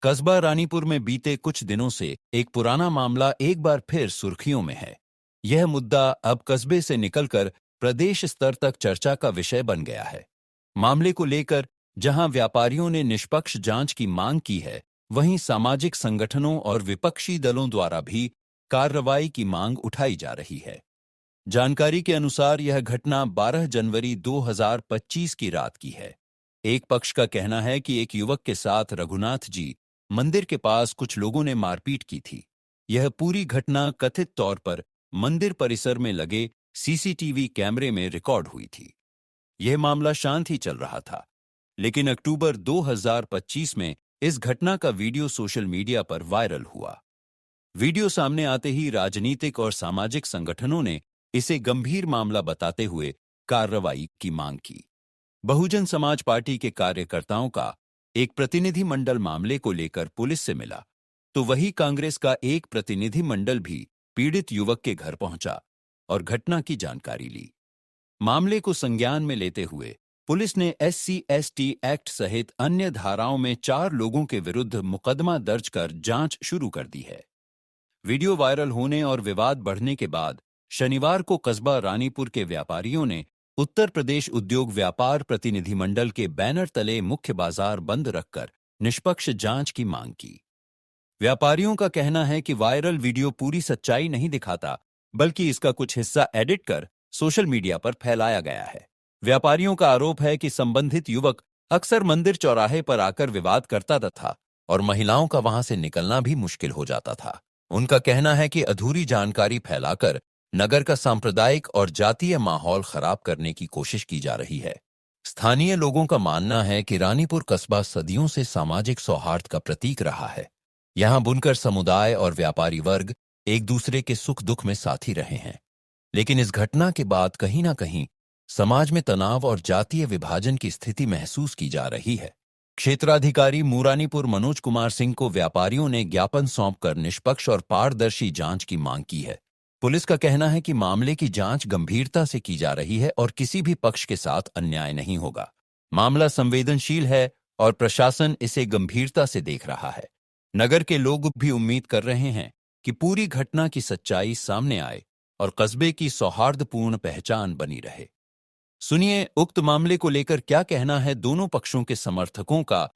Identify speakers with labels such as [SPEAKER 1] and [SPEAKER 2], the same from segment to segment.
[SPEAKER 1] कस्बा रानीपुर में बीते कुछ दिनों से एक पुराना मामला एक बार फिर सुर्खियों में है। यह मुद्दा अब कस्बे से निकलकर प्रदेश स्तर तक चर्चा का विषय बन गया है। मामले को लेकर जहां व्यापारियों ने निष्पक्ष जांच की मांग की है, वहीं सामाजिक संगठनों और विपक्षी दलों द्वारा भी कार्रवाई की मांग उठाई जा रही है। जानकारी के अनुसार यह घटना 12 जनवरी 2025 की रात की है। एक पक्ष का कहना है कि एक युवक के साथ रघुनाथ जी मंदिर के पास कुछ लोगों ने मारपीट की थी। यह पूरी घटना कथित तौर पर मंदिर परिसर में लगे सीसीटीवी कैमरे में रिकॉर्ड हुई थी। यह मामला शांत ही चल रहा था, लेकिन अक्टूबर 2025 में इस घटना का वीडियो सोशल मीडिया पर वायरल हुआ। वीडियो सामने आते ही राजनीतिक और सामाजिक संगठनों ने इसे गंभीर मामला बताते हुए कार्रवाई की मांग की। बहुजन समाज पार्टी के कार्यकर्ताओं का एक प्रतिनिधि मंडल मामले को लेकर पुलिस से मिला, तो वही कांग्रेस का एक प्रतिनिधि मंडल भी पीड़ित युवक के घर पहुंचा और घटना की जानकारी ली। मामले को संज्ञान में लेते हुए पुलिस ने SC/ST एक्ट सहित अन्य धाराओं में 4 लोगों के विरुद्ध मुकदमा दर्ज कर जांच शुरू कर दी है। वीडियो वायरल होने और विवाद बढ़ने के बाद शनिवार को कस्बा रानीपुर के व्यापारियों ने उत्तर प्रदेश उद्योग व्यापार प्रतिनिधिमंडल के बैनर तले मुख्य बाजार बंद रखकर निष्पक्ष जांच की मांग की। व्यापारियों का कहना है कि वायरल वीडियो पूरी सच्चाई नहीं दिखाता, बल्कि इसका कुछ हिस्सा एडिट कर सोशल मीडिया पर फैलाया गया है। व्यापारियों का आरोप है कि संबंधित युवक अक्सर मंदिर चौराहे पर आकर विवाद करता था और महिलाओं का वहां से निकलना भी मुश्किल हो जाता था। उनका कहना है कि अधूरी जानकारी फैलाकर नगर का सांप्रदायिक और जातीय माहौल खराब करने की कोशिश की जा रही है। स्थानीय लोगों का मानना है कि रानीपुर कस्बा सदियों से सामाजिक सौहार्द का प्रतीक रहा है। यहाँ बुनकर समुदाय और व्यापारी वर्ग एक दूसरे के सुख दुख में साथी रहे हैं, लेकिन इस घटना के बाद कहीं ना कहीं समाज में तनाव और जातीय विभाजन की स्थिति महसूस की जा रही है। क्षेत्राधिकारी मूरानीपुर मनोज कुमार सिंह को व्यापारियों ने ज्ञापन सौंपकर निष्पक्ष और पारदर्शी जांच की मांग की है। पुलिस का कहना है कि मामले की जांच गंभीरता से की जा रही है और किसी भी पक्ष के साथ अन्याय नहीं होगा। मामला संवेदनशील है और प्रशासन इसे गंभीरता से देख रहा है। नगर के लोग भी उम्मीद कर रहे हैं कि पूरी घटना की सच्चाई सामने आए और कस्बे की सौहार्दपूर्ण पहचान बनी रहे। सुनिए उक्त मामले को लेकर क्या कहना है दोनों पक्षों के समर्थकों का।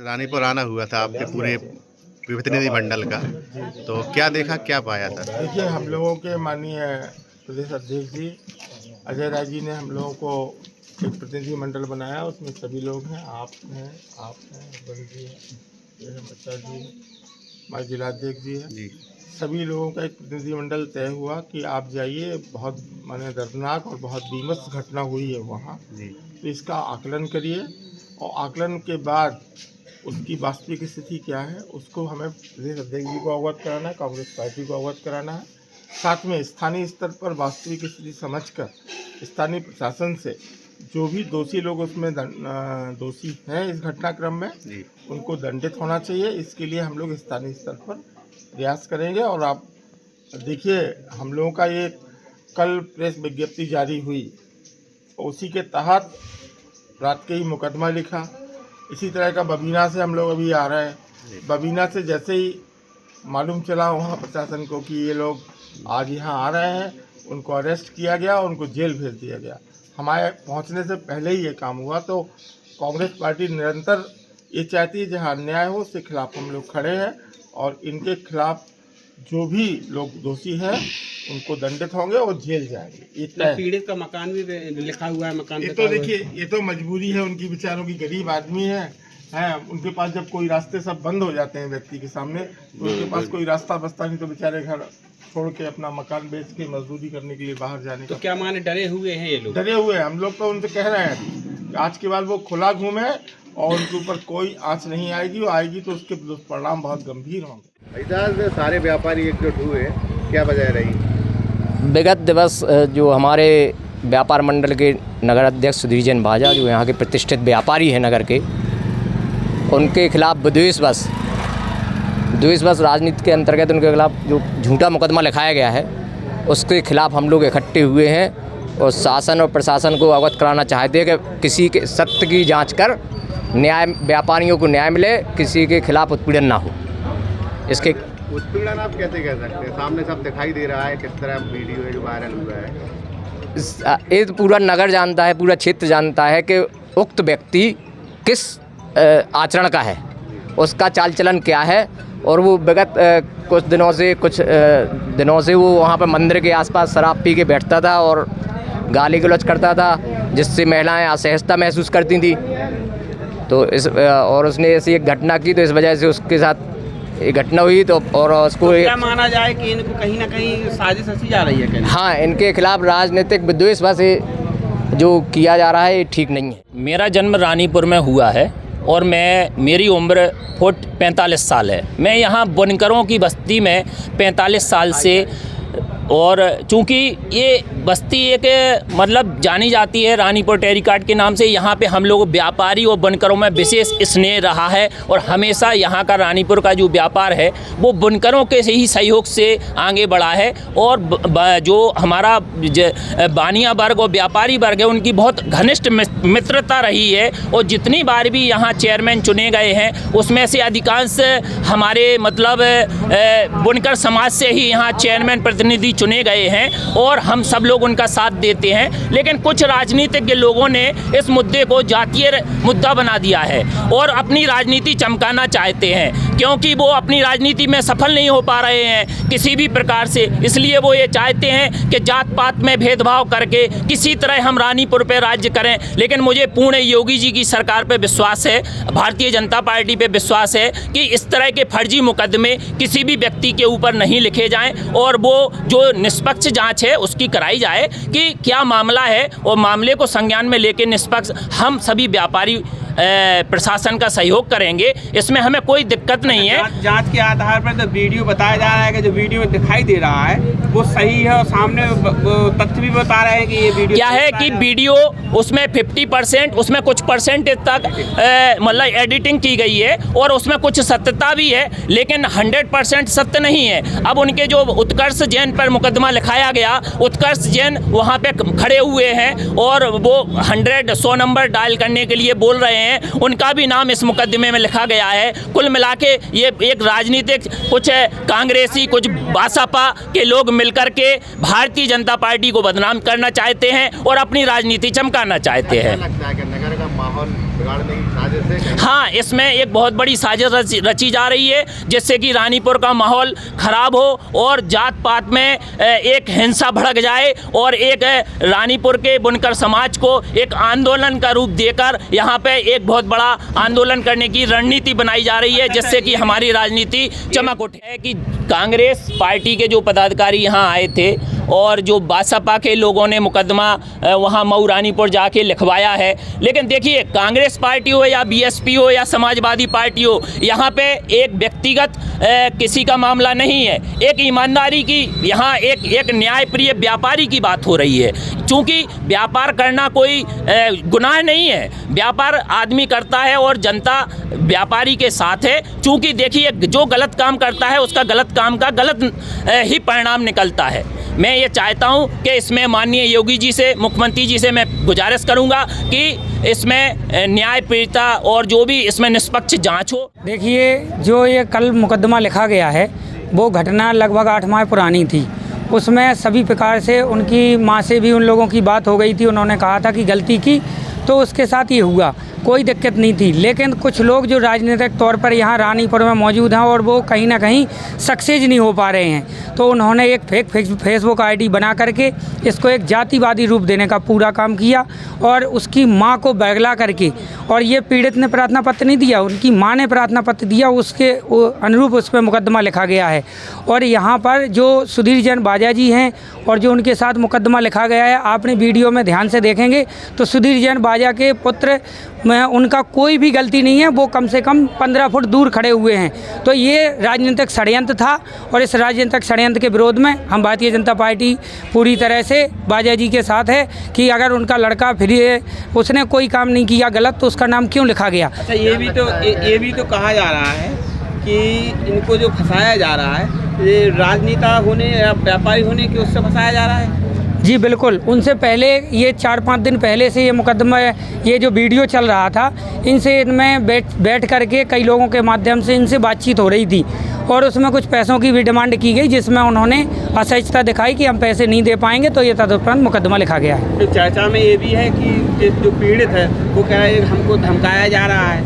[SPEAKER 2] रानीपुर आना हुआ था आपके पूरे प्रतिनिधि मंडल का, तो क्या देखा, क्या पाया था?
[SPEAKER 3] देखिए, हम लोगों के माननीय प्रदेश अध्यक्ष जी अजय राय जी ने हम लोगों को एक प्रतिनिधि मंडल बनाया। उसमें सभी लोग हैं, आप हैं, बंद जी हैं, बच्चा जी, हमारे जिलाध्यक्ष जी हैं जी। सभी लोगों का एक प्रतिनिधि मंडल तय हुआ कि आप जाइए। बहुत माने दर्दनाक और बहुत बीभत्स घटना हुई है वहाँ जी। तो इसका आकलन करिए और आकलन के बाद उसकी वास्तविक स्थिति क्या है उसको हमें प्रदेश अध्यक्ष जी को अवगत कराना है, कांग्रेस पार्टी को अवगत कराना है। साथ में स्थानीय स्तर पर वास्तविक स्थिति समझकर स्थानीय प्रशासन से जो भी दोषी लोग उसमें दोषी हैं इस घटनाक्रम में उनको दंडित होना चाहिए। इसके लिए हम लोग स्थानीय स्तर पर प्रयास करेंगे। और आप देखिए, हम लोगों का ये कल प्रेस विज्ञप्ति जारी हुई, उसी के तहत रात के ही मुकदमा लिखा। इसी तरह का बबीना से हम लोग अभी आ रहे हैं। बबीना से जैसे ही मालूम चला वहाँ प्रशासन को कि ये लोग आज यहाँ आ रहे हैं, उनको अरेस्ट किया गया और उनको जेल भेज दिया गया। हमारे पहुँचने से पहले ही ये काम हुआ। तो कांग्रेस पार्टी निरंतर ये चाहती है जहाँ अन्याय हो उसके खिलाफ हम लोग खड़े हैं और इनके खिलाफ जो भी लोग दोषी हैं उनको दंडित होंगे और जेल जाएंगे।
[SPEAKER 4] पीड़ित का मकान भी लिखा हुआ है, मकान
[SPEAKER 3] ये तो देखिए, ये तो मजबूरी है उनकी, बेचारों की, गरीब आदमी है उनके पास जब कोई रास्ते सब बंद हो जाते हैं व्यक्ति के सामने, तो उनके पास कोई रास्ता बसता नहीं, तो बेचारे घर छोड़ के अपना मकान बेच के मजदूरी करने के लिए बाहर जाने
[SPEAKER 4] तो
[SPEAKER 3] का।
[SPEAKER 4] क्या माने डरे हुए हैं ये लोग?
[SPEAKER 3] डरे हुए हैं। हम लोग तो उनसे कह रहे हैं कि आज के बाद वो खुला घूमे और उनके ऊपर कोई आंच नहीं आएगी, वो आएगी तो उसके दुष्परिणाम बहुत गंभीर होंगे।
[SPEAKER 2] इधर सारे व्यापारी एकजुट हुए, क्या वजह रही?
[SPEAKER 5] विगत दिवस जो हमारे व्यापार मंडल के नगर अध्यक्ष सुधीर जैन भाजा, जो यहाँ के प्रतिष्ठित व्यापारी हैं नगर के, उनके खिलाफ द्वेषवश राजनीति के अंतर्गत उनके खिलाफ जो झूठा मुकदमा लिखाया गया है, उसके खिलाफ हम लोग इकट्ठे हुए हैं और शासन और प्रशासन को अवगत कराना चाहते हैं कि किसी के सत्य की जांच कर न्याय, व्यापारियों को न्याय मिले, किसी के खिलाफ उत्पीड़न ना हो। इसके
[SPEAKER 2] उत्पीड़न आप कैसे कह सकते हैं? सामने सब दिखाई दे रहा है, किस तरह वीडियो है जो वायरल हुआ है।
[SPEAKER 5] ये तो पूरा नगर जानता है, पूरा क्षेत्र जानता है कि उक्त व्यक्ति किस आचरण का है, उसका चाल चलन क्या है। और वो विगत कुछ दिनों से वो वहाँ पर मंदिर के आसपास शराब पी के बैठता था और गाली गलौज करता था, जिससे महिलाएं असहजता महसूस करती थी। तो और उसने ऐसी एक घटना की, तो इस वजह से उसके साथ ये घटना हुई। तो और उसको
[SPEAKER 4] तो क्या माना जाए कि इनको कहीं ना कहीं साजिश रची जा रही है? कहने
[SPEAKER 5] हाँ, इनके खिलाफ राजनीतिक विद्वेष से जो किया जा रहा है ये ठीक नहीं है।
[SPEAKER 6] मेरा जन्म रानीपुर में हुआ है और मेरी उम्र 45 साल है। मैं यहाँ बुनकरों की बस्ती में 45 साल से, और चूँकि ये बस्ती एक मतलब जानी जाती है रानीपुर टेरीकाट के नाम से, यहाँ पे हम लोग व्यापारी और बुनकरों में विशेष स्नेह रहा है और हमेशा यहाँ का रानीपुर का जो व्यापार है वो बुनकरों के ही सहयोग से आगे बढ़ा है। और जो हमारा बानिया वर्ग और व्यापारी वर्ग है, उनकी बहुत घनिष्ठ मित्रता रही है। और जितनी बार भी यहाँ चेयरमैन चुने गए हैं, उसमें से अधिकांश हमारे मतलब बुनकर समाज से ही यहाँ चेयरमैन प्रतिनिधि चुने गए हैं और हम सब लोग उनका साथ देते हैं। लेकिन कुछ राजनीतिज्ञ लोगों ने इस मुद्दे को जातीय मुद्दा बना दिया है और अपनी राजनीति चमकाना चाहते हैं, क्योंकि वो अपनी राजनीति में सफल नहीं हो पा रहे हैं किसी भी प्रकार से। इसलिए वो ये चाहते हैं कि जात पात में भेदभाव करके किसी तरह हम रानीपुर पे राज्य करें। लेकिन मुझे पूर्ण योगी जी की सरकार पे विश्वास है, भारतीय जनता पार्टी पे विश्वास है कि इस तरह के फर्जी मुकदमे किसी भी व्यक्ति के ऊपर नहीं लिखे जाएं और वो जो निष्पक्ष जांच है उसकी कराई जाए कि क्या मामला है, और मामले को संज्ञान में लेकर निष्पक्ष हम सभी व्यापारी प्रशासन का सहयोग करेंगे। इसमें हमें कोई दिक्कत नहीं है।
[SPEAKER 4] जांच के आधार पर तो वीडियो बताया जा रहा है कि जो वीडियो में दिखाई दे रहा है वो सही है और सामने तथ्य भी बता रहे हैं कि ये वीडियो
[SPEAKER 6] क्या है कि वीडियो उसमें 50%, उसमें कुछ परसेंट तक मतलब एडिटिंग की गई है और उसमें कुछ सत्यता भी है, लेकिन 100% सत्य नहीं है। अब उनके जो उत्कर्ष जैन पर मुकदमा लिखाया गया, उत्कर्ष जैन वहाँ पे खड़े हुए हैं और वो 100 नंबर डायल करने के लिए बोल रहे हैं, उनका भी नाम इस मुकदमे में लिखा गया है। कुल मिला के ये एक राजनीतिक, कुछ कांग्रेसी, कुछ भाजपा के लोग मिलकर के भारतीय जनता पार्टी को बदनाम करना चाहते हैं और अपनी राजनीति चमकाना चाहते हैं।
[SPEAKER 2] लगता है कि नगर का माहौल बिगाड़ने की साजिश है?
[SPEAKER 6] हाँ, इसमें एक बहुत बड़ी साजिश रची जा रही है जिससे कि रानीपुर का माहौल खराब हो और जात पात में एक हिंसा भड़क जाए और एक रानीपुर के बुनकर समाज को एक आंदोलन का रूप देकर यहाँ पे एक बहुत बड़ा आंदोलन करने की रणनीति बनाई जा रही है, जिससे कि हमारी राजनीति चमक उठे। है कि कांग्रेस पार्टी के जो पदाधिकारी यहाँ आए थे और जो भाजपा के लोगों ने मुकदमा वहाँ मऊ रानीपुर जाके लिखवाया है, लेकिन देखिए कांग्रेस पार्टी हो या बीएसपी हो या समाजवादी पार्टी हो, यहाँ पे एक व्यक्तिगत किसी का मामला नहीं है। एक ईमानदारी की, यहाँ एक न्यायप्रिय व्यापारी की बात हो रही है। चूँकि व्यापार करना कोई गुनाह नहीं है, व्यापार आदमी करता है और जनता व्यापारी के साथ है। चूँकि देखिए जो गलत काम करता है उसका गलत काम का गलत ही परिणाम निकलता है। मैं ये चाहता हूँ कि इसमें माननीय योगी जी से, मुख्यमंत्री जी से मैं गुजारिश करूँगा कि इसमें न्यायप्रियता और जो भी इसमें निष्पक्ष जांच हो।
[SPEAKER 7] देखिए, जो ये कल मुकदमा लिखा गया है वो घटना लगभग 8 माह पुरानी थी। उसमें सभी प्रकार से उनकी माँ से भी उन लोगों की बात हो गई थी, उन्होंने कहा था कि गलती की तो उसके साथ ये हुआ। कोई दिक्कत नहीं थी। लेकिन कुछ लोग जो राजनीतिक तौर पर यहाँ रानीपुर में मौजूद हैं और वो कहीं ना कहीं सक्सेस नहीं हो पा रहे हैं, तो उन्होंने एक फेसबुक आईडी बना करके इसको एक जातिवादी रूप देने का पूरा काम किया और उसकी माँ को बगला करके, और ये पीड़ित ने प्रार्थना पत्र नहीं दिया, उनकी माँ ने प्रार्थना पत्र दिया, उसके अनुरूप उस पर मुकदमा लिखा गया है। और यहाँ पर जो सुधीर जैन बाजा जी हैं और जो उनके साथ मुकदमा लिखा गया है, आपने वीडियो में ध्यान से देखेंगे तो सुधीर जैन बाजा के पुत्र में उनका कोई भी गलती नहीं है, वो कम से कम 15 फुट दूर खड़े हुए हैं। तो ये राजनीतिक षड्यंत्र था और इस राजनीतिक षड्यंत्र के विरोध में हम भारतीय जनता पार्टी पूरी तरह से बाजा जी के साथ है कि अगर उनका लड़का फिर उसने कोई काम नहीं किया गलत तो उसका नाम क्यों लिखा गया।
[SPEAKER 4] अच्छा, ये भी तो कहा जा रहा है कि इनको जो फंसाया जा रहा है, ये राजनेता होने या व्यापारी होने के उससे फंसाया जा रहा है।
[SPEAKER 7] जी बिल्कुल, उनसे पहले ये 4-5 दिन पहले से ये मुकदमा, ये जो वीडियो चल रहा था, इनसे इनमें बैठ करके कई लोगों के माध्यम से इनसे बातचीत हो रही थी और उसमें कुछ पैसों की भी डिमांड की गई, जिसमें उन्होंने असहजता दिखाई कि हम पैसे नहीं दे पाएंगे, तो ये तदुपरांत मुकदमा लिखा गया है।
[SPEAKER 4] तो चर्चा में ये भी है कि जो पीड़ित है वो कह रहा है हमको धमकाया जा रहा है,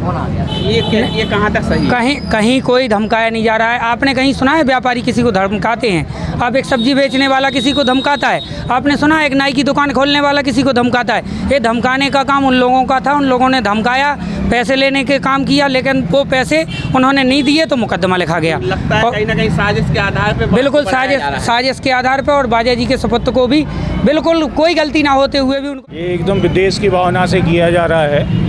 [SPEAKER 4] ये कहाँ तक सही है?
[SPEAKER 7] कहीं कोई धमकाया नहीं जा रहा है। आपने कहीं सुना है व्यापारी किसी को धमकाते हैं? आप एक सब्जी बेचने वाला किसी को धमकाता है? आपने सुना एक नाई की दुकान खोलने वाला किसी को धमकाता है? ये धमकाने का काम उन लोगों का था, उन लोगों ने धमकाया, पैसे लेने के काम किया, लेकिन वो पैसे उन्होंने नहीं दिए तो मुकदमा लिखा गया।
[SPEAKER 4] लगता है कहीं ना कहीं साजिश के आधार पे,
[SPEAKER 7] बिल्कुल साजिश के आधार पर, और बाजा जी के सुपुत्र को भी बिल्कुल कोई गलती ना होते हुए भी उनको,
[SPEAKER 8] ये एकदम विदेश की भावना से किया जा रहा है।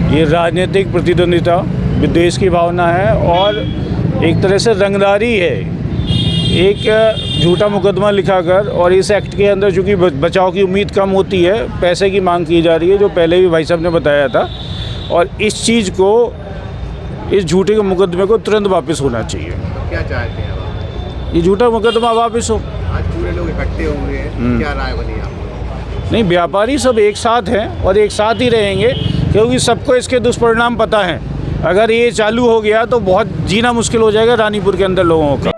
[SPEAKER 8] ये राजनीतिक प्रतिद्वंदिता विदेश की भावना है और एक तरह से रंगदारी है। एक झूठा मुकदमा लिखाकर, और इस एक्ट के अंदर चूँकि बचाव की उम्मीद कम होती है, पैसे की मांग की जा रही है, जो पहले भी भाई साहब ने बताया था, और इस चीज़ को, इस झूठे के मुकदमे को तुरंत वापस होना चाहिए।
[SPEAKER 2] क्या चाहते हैं आप?
[SPEAKER 8] ये झूठा मुकदमा वापस हो।
[SPEAKER 2] आज पूरे लोग इकट्ठे हुए हैं, क्या राय बनी आपको?
[SPEAKER 8] नहीं, व्यापारी सब एक साथ हैं और एक साथ ही रहेंगे, क्योंकि सबको इसके दुष्परिणाम पता हैं। अगर ये चालू हो गया तो बहुत जीना मुश्किल हो जाएगा रानीपुर के अंदर लोगों का।